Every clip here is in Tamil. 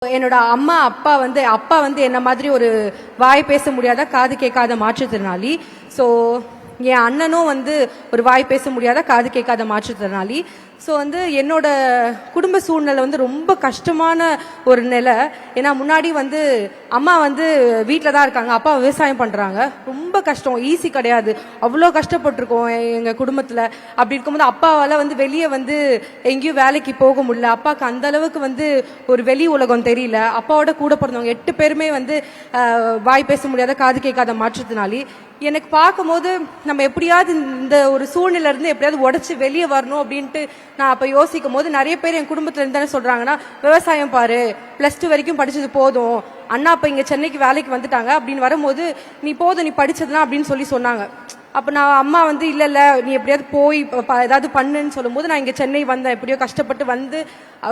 என்னோட அம்மா அப்பா வந்து என்ன மாதிரி ஒரு வாய் பேச முடியாத காது கேட்காத மாற்றுத்திறனாளி. ஸோ என் அண்ணனும் வந்து ஒரு வாய் பேச முடியாத காது கேட்காத மாற்றுத்திறனாளி. ஸோ வந்து என்னோட குடும்ப சூழ்நிலை வந்து ரொம்ப கஷ்டமான ஒரு நிலை. ஏன்னா முன்னாடி வந்து அம்மா வந்து வீட்டில் தான் இருக்காங்க, அப்பா விவசாயம் பண்ணுறாங்க. ரொம்ப கஷ்டம், ஈஸி கிடையாது. அவ்வளோ கஷ்டப்பட்டிருக்கோம் எங்கள் குடும்பத்தில். அப்படி இருக்கும்போது அப்பாவால் வந்து வெளியே வந்து எங்கேயும் வேலைக்கு போக முடியல. அப்பாவுக்கு அந்த அளவுக்கு வந்து ஒரு வெளி உலகம் தெரியல. அப்பாவோட கூட பிறந்தவங்க 8 பேருமே வந்து வாய் பேச முடியாத காது கேட்காத மாற்றுத்திறனாளி. எனக்கு பார்க்கும்போது நம்ம எப்படியாவது இந்த ஒரு சூழ்நிலை இருந்து எப்படியாவது உடச்சி வெளியே வரணும் அப்படின்ட்டு நான் அப்போ யோசிக்கும் போது நிறைய பேர் என் குடும்பத்துல இருந்து தானே சொல்றாங்கன்னா, விவசாயம் பாரு, +2 வரைக்கும் படிச்சது போதும், அண்ணா அப்ப இங்க சென்னைக்கு வேலைக்கு வந்துட்டாங்க அப்படின்னு வரும்போது, நீ போதும் நீ படிச்சதுலாம் அப்படின்னு சொன்னாங்க. அப்போ நான் அம்மா வந்து இல்லை நீ எப்படியாவது போய் ஏதாவது பண்ணுன்னு சொல்லும்போது நான் இங்கே சென்னை வந்தேன். எப்படியோ கஷ்டப்பட்டு வந்து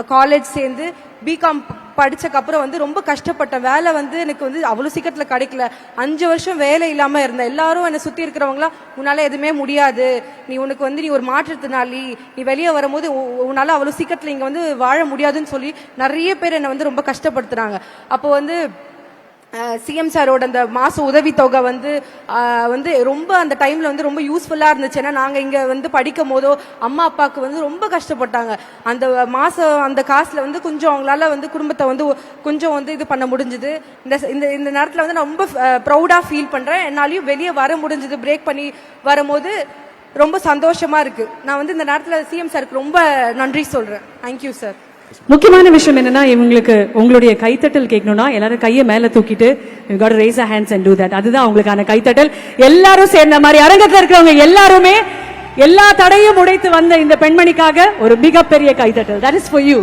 காலேஜ் சேர்ந்து பிகாம் படித்தக்கப்புறம் வந்து ரொம்ப கஷ்டப்பட்டேன். வேலை வந்து எனக்கு வந்து அவ்வளோ சீக்கிரத்தில் கிடைக்கல. 5 வருஷம் வேலை இல்லாமல் இருந்தேன். எல்லாரும் என்னை சுற்றி இருக்கிறவங்களாம், உன்னால் எதுவுமே முடியாது, நீ ஒரு மாற்றுத்திறனாளி, நீ வெளியே வரும்போது உன்னால் அவ்வளோ சீக்கிரத்தில் இங்கே வந்து வாழ முடியாதுன்னு சொல்லி நிறைய பேர் என்னை வந்து ரொம்ப கஷ்டப்படுத்துகிறாங்க. அப்போ வந்து சிஎம் சாரோட அந்த மாச உதவித்தொகை வந்து ரொம்ப அந்த டைம்ல வந்து ரொம்ப யூஸ்ஃபுல்லா இருந்துச்சு. ஏன்னா நாங்க இங்க வந்து படிக்கும் போதோ அம்மா அப்பாவுக்கு வந்து ரொம்ப கஷ்டப்பட்டாங்க. அந்த மாசம் அந்த காசுல வந்து கொஞ்சம் அவங்களால வந்து குடும்பத்தை வந்து கொஞ்சம் வந்து இது பண்ண முடிஞ்சது. இந்த நேரத்துல வந்து நான் ரொம்ப ப்ரௌடா ஃபீல் பண்றேன். என்னாலையும் வெளியே வர முடிஞ்சது. பிரேக் பண்ணி வரும்போது ரொம்ப சந்தோஷமா இருக்கு. நான் வந்து இந்த நேரத்துல சிஎம் சாருக்கு ரொம்ப நன்றி சொல்றேன். Thank you sir. முக்கியமான விஷயம் என்னன்னா, இவங்களுக்கு உங்களுடைய கைத்தட்டல் கேட்கணும்னா எல்லாரும் கையை மேல தூக்கிட்டு you got to raise your hands and do that. அதுதான் உங்களுக்கான கைத்தட்டல். எல்லாரும் சேர்ந்த மாதிரி அரங்கத்தில் இருக்கிறவங்க எல்லாருமே எல்லா தடையும் உடைத்து வந்த இந்த பெண்மணிக்காக ஒரு மிகப்பெரிய கைத்தட்டல். That is for you.